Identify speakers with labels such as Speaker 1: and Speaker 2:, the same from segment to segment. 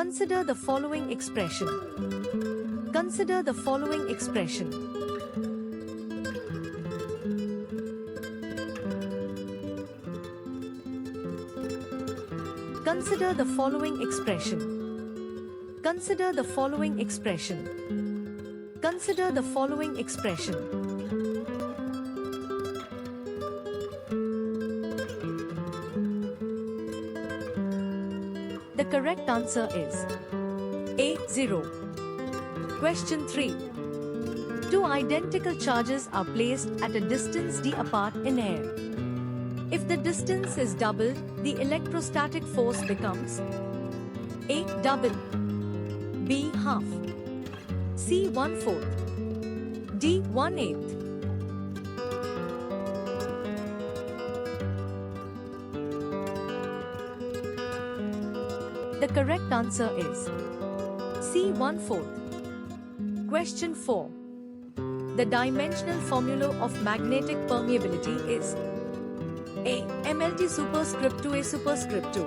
Speaker 1: Consider the following expression. Consider the following expression. Consider the following expression. Consider the following expression. Consider the following expression. The correct answer is A. 0. Question 3. Two identical charges are placed at a distance d apart in air. If the distance is doubled, the electrostatic force becomes A. Double, B. Half, C. 1/4, D. 1/8. The correct answer is C. 1/4. Question 4. The dimensional formula of magnetic permeability is A. MLT superscript 2A superscript 2,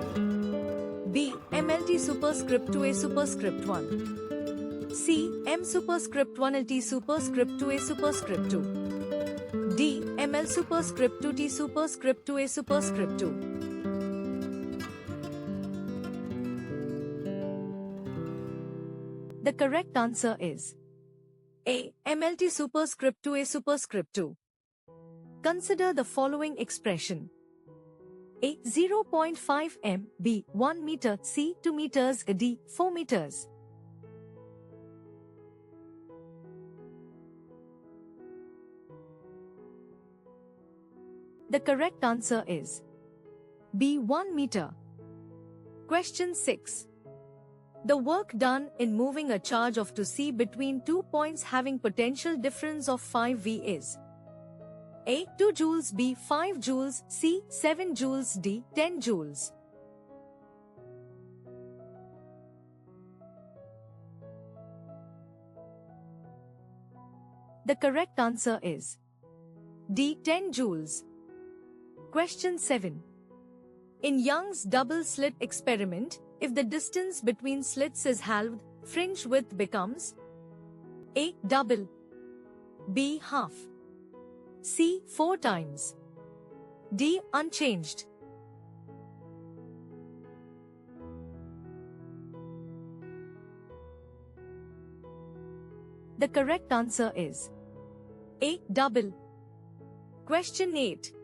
Speaker 1: B. MLT superscript 2A superscript 1, C. M superscript 1LT superscript 2A superscript 2, D. ML superscript 2T superscript 2A superscript 2. The correct answer is A. MLT superscript 2A superscript 2. Consider the following expression. A. 0.5 m, B. 1 meter, C. 2 meters, D. 4 meters. The correct answer is B. 1 meter. Question 6. The work done in moving a charge of 2c between 2 points having potential difference of 5V is A. 2 joules, B. 5 joules, C. 7 joules, D. 10 joules. The correct answer is D. 10 joules. Question 7. In Young's double-slit experiment, if the distance between slits is halved, fringe width becomes A. Double, B. Half, C. 4 times, D. Unchanged. The correct answer is A. Double. Question 8.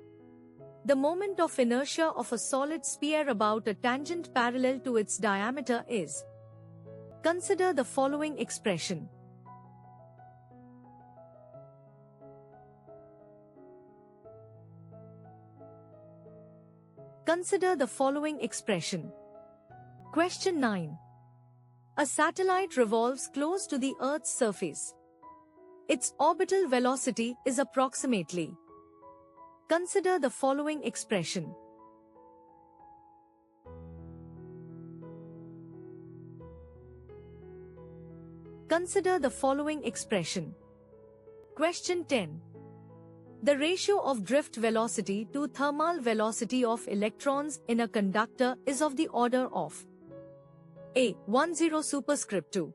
Speaker 1: The moment of inertia of a solid sphere about a tangent parallel to its diameter is. Consider the following expression. Consider the following expression. Question 9. A satellite revolves close to the Earth's surface. Its orbital velocity is approximately. Consider the following expression. Consider the following expression. Question 10. The ratio of drift velocity to thermal velocity of electrons in a conductor is of the order of A. 10 superscript 2,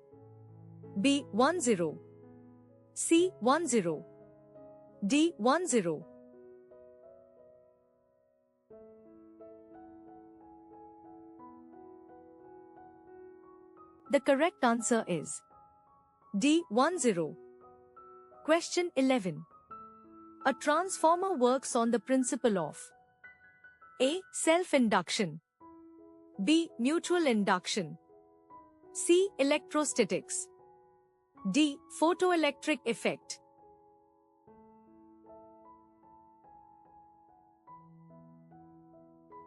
Speaker 1: B. 10, C. 10, D. 10. The correct answer is D. 10. Question 11. A transformer works on the principle of A. Self-induction, B. Mutual induction, C. Electrostatics, D. Photoelectric effect.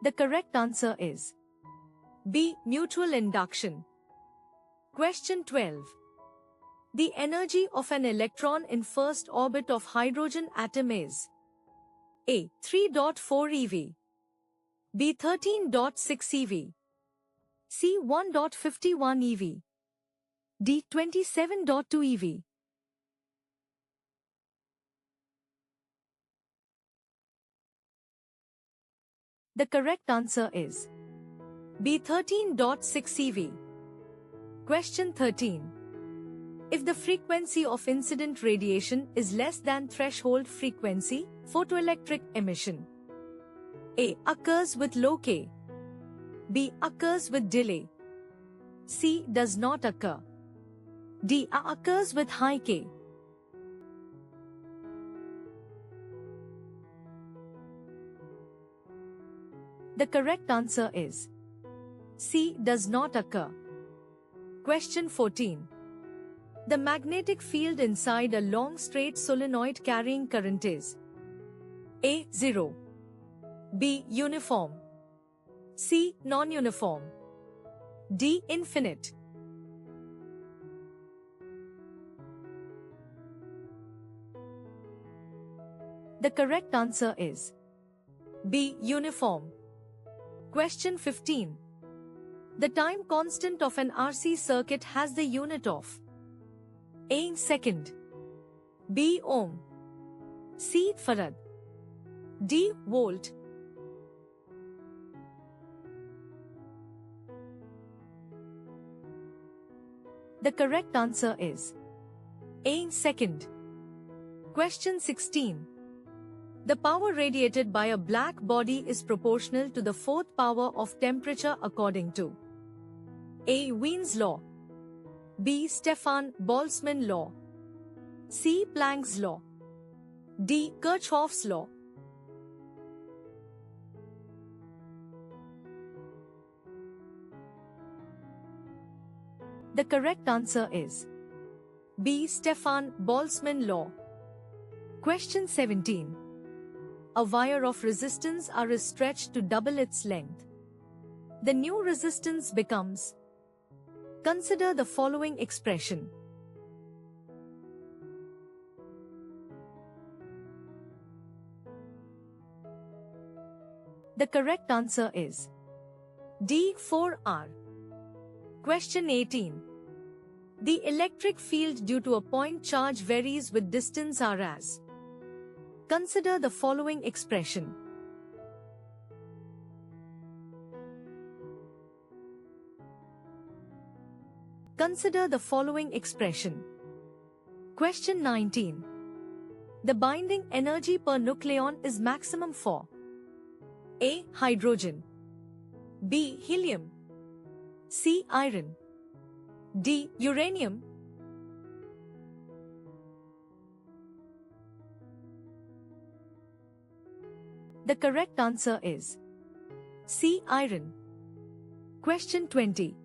Speaker 1: The correct answer is B. Mutual induction. Question 12. The energy of an electron in first orbit of hydrogen atom is A. 3.4 eV, B. 13.6 eV, C. 1.51 eV, D. 27.2 eV. The correct answer is B. 13.6 eV. Question 13. If the frequency of incident radiation is less than threshold frequency, photoelectric emission A. occurs with low K. B. occurs with delay. C. does not occur. D. occurs with high K. The correct answer is C. does not occur. Question 14. The magnetic field inside a long straight solenoid carrying current is A. 0. B. uniform. C. non-uniform. D. infinite. The correct answer is B. uniform. Question 15. The time constant of an RC circuit has the unit of A. second. B. ohm. C. farad. D. volt. The correct answer is A. second. Question 16. The power radiated by a black body is proportional to the fourth power of temperature according to A. Wien's law. B. Stefan Boltzmann law. C. Planck's law. D. Kirchhoff's law. The correct answer is B. Stefan Boltzmann law. Question 17. A wire of resistance R is stretched to double its length. The new resistance becomes. Consider the following expression. The correct answer is D. 4R. Question 18. The electric field due to a point charge varies with distance r as. Consider the following expression. Consider the following expression. Question 19. The binding energy per nucleon is maximum for A. hydrogen. B. helium. C. iron. D. uranium. The correct answer is C. iron. Question 20.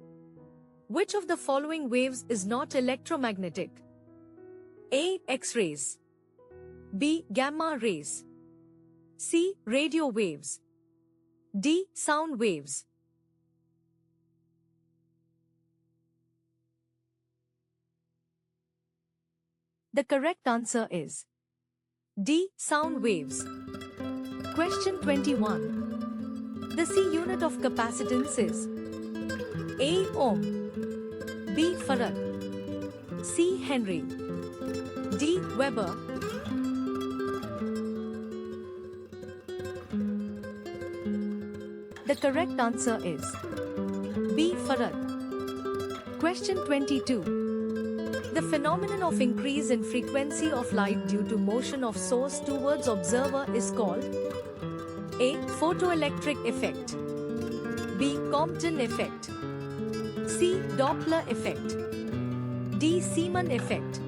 Speaker 1: Which of the following waves is not electromagnetic? A. X-rays. B. Gamma rays. C. Radio waves. D. Sound waves. The correct answer is D. Sound waves. Question 21. The C unit of capacitance is A. Ohm. B. farad. C. Henry. D. Weber. The correct answer is B. farad. Question 22. The phenomenon of increase in frequency of light due to motion of source towards observer is called A. Photoelectric effect. B. Compton effect. C. Doppler effect. D. Zeeman effect.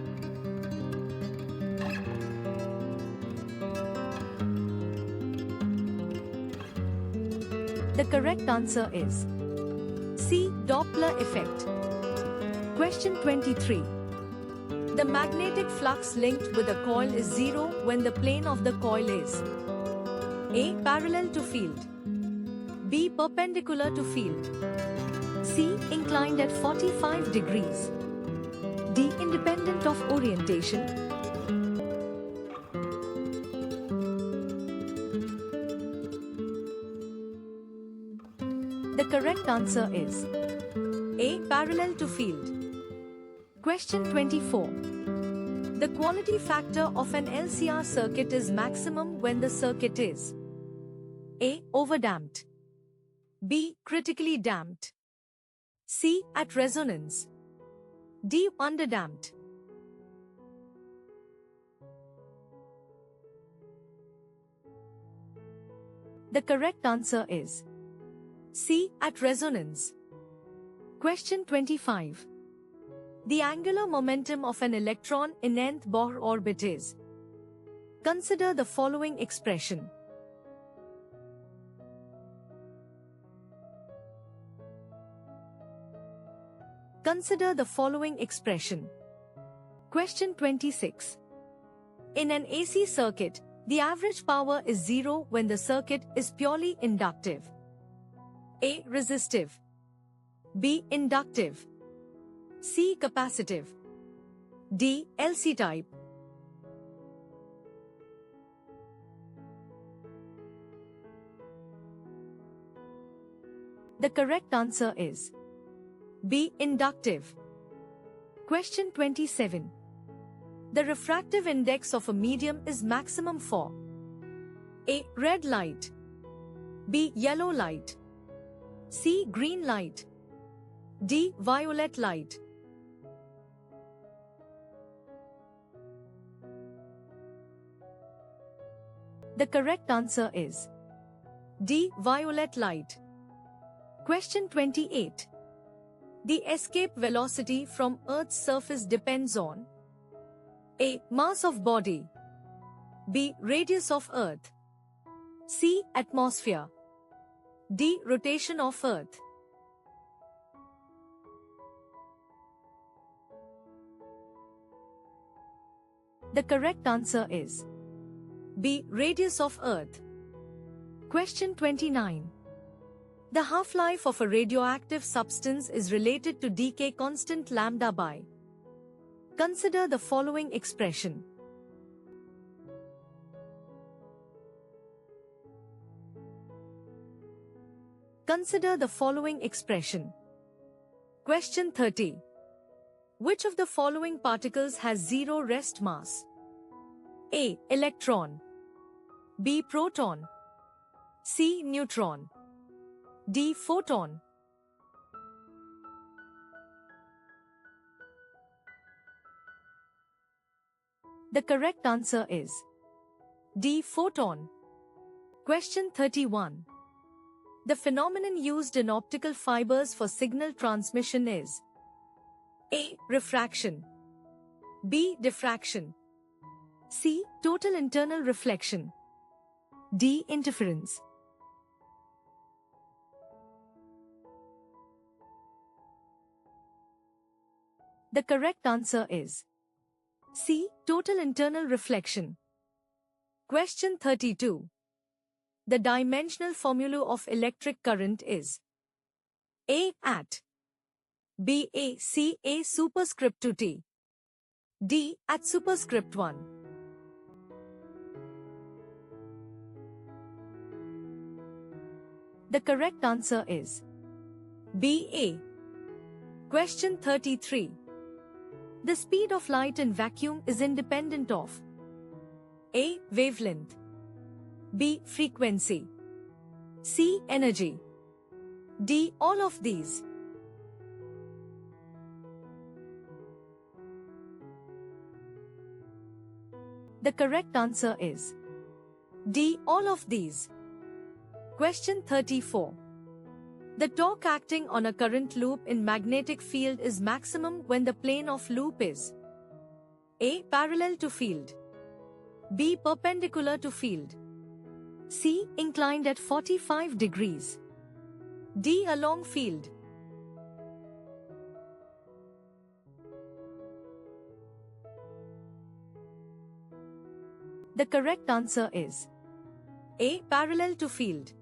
Speaker 1: The correct answer is C. Doppler effect. Question 23. The magnetic flux linked with a coil is zero when the plane of the coil is A. Parallel to field. B. Perpendicular to field. C. Inclined at 45 degrees. D. Independent of orientation. The correct answer is A. Parallel to field. Question 24. The quality factor of an LCR circuit is maximum when the circuit is A. Overdamped. B. Critically damped. C. At resonance. D. Underdamped. The correct answer is C. At resonance. Question 25. The angular momentum of an electron in nth Bohr orbit is. Consider the following expression. Consider the following expression. Question 26. In an AC circuit, the average power is 0 when the circuit is purely inductive. A. Resistive. B. Inductive. C. Capacitive. D. LC type. The correct answer is B. Inductive. Question 27. The refractive index of a medium is maximum for A. Red light. B. Yellow light. C. Green light. D. Violet light. The correct answer is D. Violet light. Question 28. The escape velocity from Earth's surface depends on A. Mass of body. B. Radius of Earth. C. Atmosphere. D. Rotation of Earth. The correct answer is B. Radius of Earth. Question 29. The half-life of a radioactive substance is related to decay constant lambda by. Consider the following expression. Consider the following expression. Question 30. Which of the following particles has zero rest mass? A. Electron. B. Proton. C. Neutron. D. Photon. The correct answer is D. Photon. Question 31. The phenomenon used in optical fibers for signal transmission is A. Refraction. B. Diffraction. C. Total internal reflection. D. Interference. The correct answer is C. Total internal reflection. Question 32. The dimensional formula of electric current is A. At B. A. C. A superscript 2T. D. At superscript 1. The correct answer is B. A. Question 33. The speed of light in vacuum is independent of A. Wavelength. B. Frequency. C. Energy. D. All of these. The correct answer is D. All of these. Question 34. The torque acting on a current loop in magnetic field is maximum when the plane of loop is A. Parallel to field. B. Perpendicular to field. C. Inclined at 45 degrees. D. Along field. The correct answer is A. Parallel to field.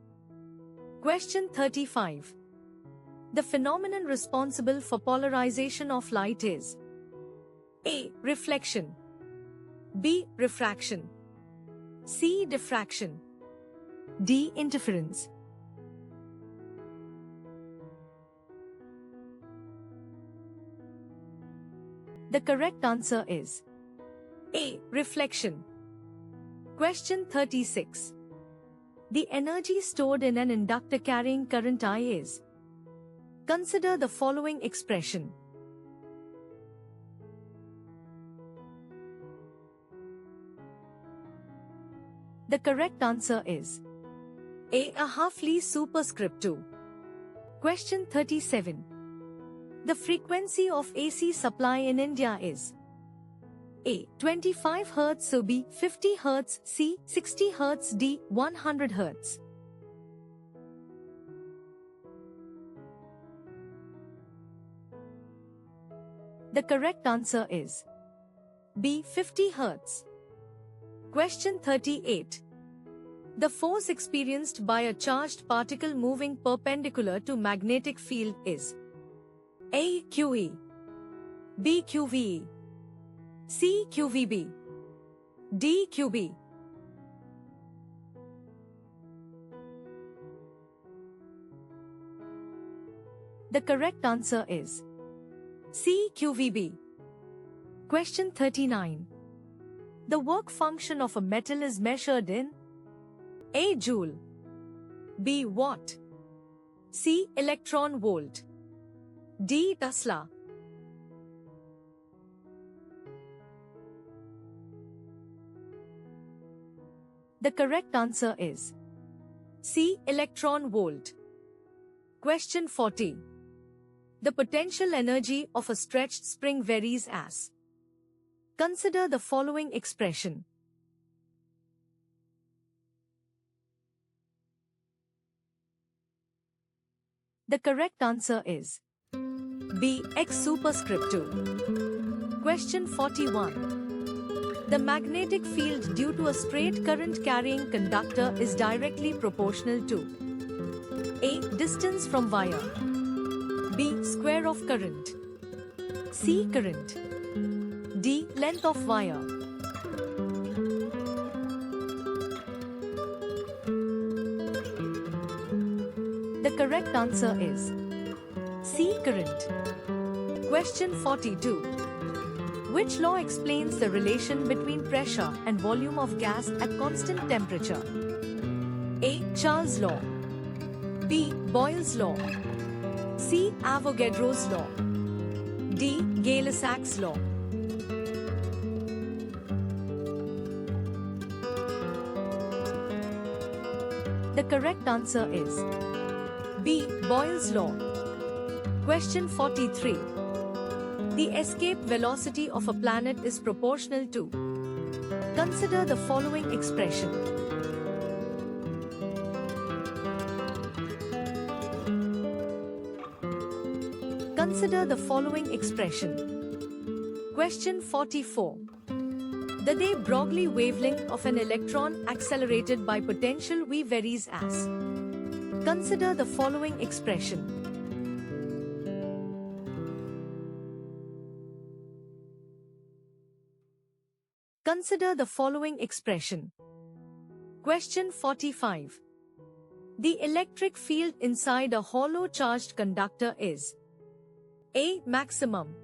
Speaker 1: Question 35. The phenomenon responsible for polarization of light is A. Reflection. B. Refraction. C. Diffraction. D. Interference. The correct answer is A. Reflection. Question 36. The energy stored in an inductor carrying current I is. Consider the following expression. The correct answer is A. A half-Lie superscript 2. Question 37. The frequency of AC supply in India is A. 25 Hz, so B. 50 Hz, C. 60 Hz, D. 100 Hz. The correct answer is B. 50 Hz. Question 38. The force experienced by a charged particle moving perpendicular to magnetic field is A. QE, B. QVE, C. QVB, D. QB. The correct answer is C. QVB. Question 39. The work function of a metal is measured in A. Joule, B. Watt, C. Electron volt, D. Tesla. The correct answer is C. Electron volt. Question 40. The potential energy of a stretched spring varies as. Consider the following expression. The correct answer is B. X superscript 2. Question 41. The magnetic field due to a straight current carrying conductor is directly proportional to A. Distance from wire, B. Square of current, C. Current, D. Length of wire. The correct answer is C. Current. Question 42. Which law explains the relation between pressure and volume of gas at constant temperature? A. Charles' law, B. Boyle's law, C. Avogadro's law, D. Gay-Lussac's law. The correct answer is B. Boyle's law. Question 43. The escape velocity of a planet is proportional to. Consider the following expression. Consider the following expression. Question 44. The de Broglie wavelength of an electron accelerated by potential V varies as. Consider the following expression. Consider the following expression. Question 45. The electric field inside a hollow charged conductor is A. Maximum,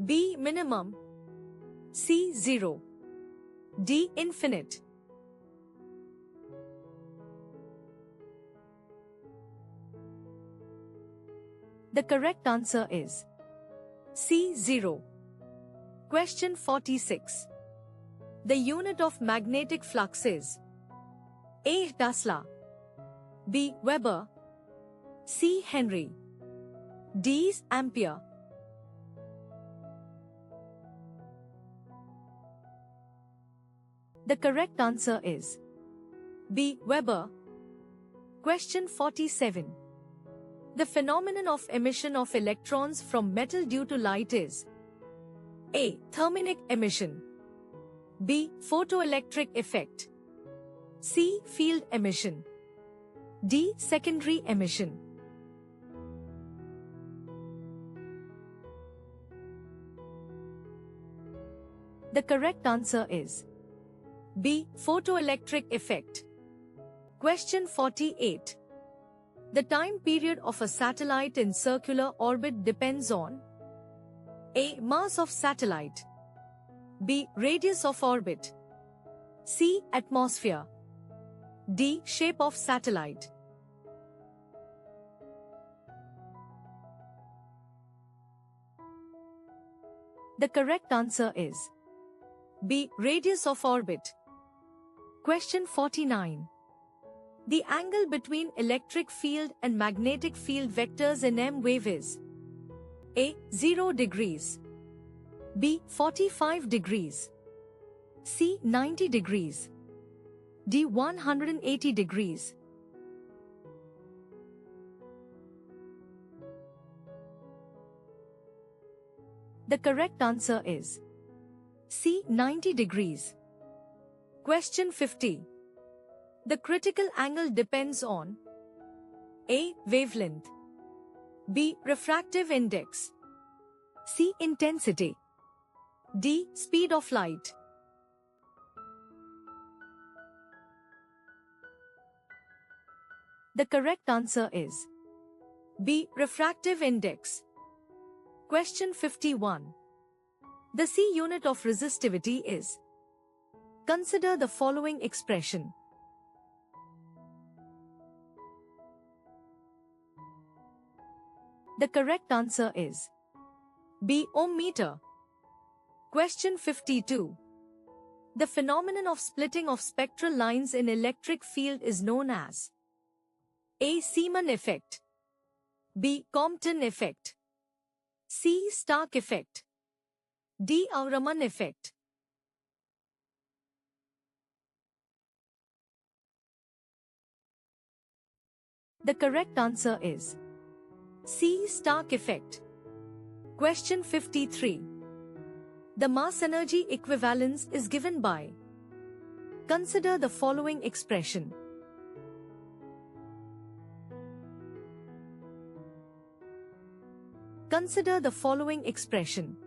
Speaker 1: B. Minimum, C. Zero, D. Infinite. The correct answer is C. Zero. Question 46. The unit of magnetic flux is A. Tesla, B. Weber, C. Henry, D. Ampere. The correct answer is B. Weber. Question 47. The phenomenon of emission of electrons from metal due to light is A. Thermionic emission, B. Photoelectric effect, C. Field emission, D. Secondary emission. The correct answer is B. Photoelectric effect. Question 48. The time period of a satellite in circular orbit depends on A. Mass of satellite, B. Radius of orbit, C. Atmosphere, D. Shape of satellite. The correct answer is B. Radius of orbit. Question 49. The angle between electric field and magnetic field vectors in M wave is A. 0 degrees, B. 45 degrees, C. 90 degrees, D. 180 degrees. The correct answer is C. 90 degrees. Question 50. The critical angle depends on A. Wavelength, B. Refractive index, C. Intensity, D. Speed of light. The correct answer is B. Refractive index. Question 51. The C unit of resistivity is. Consider the following expression. The correct answer is B. Ohm meter. Question 52. The phenomenon of splitting of spectral lines in electric field is known as A. Zeeman effect, B. Compton effect, C. Stark effect, D. Raman effect. The correct answer is C. Stark effect. Question 53. The mass energy equivalence is given by. Consider the following expression. Consider the following expression.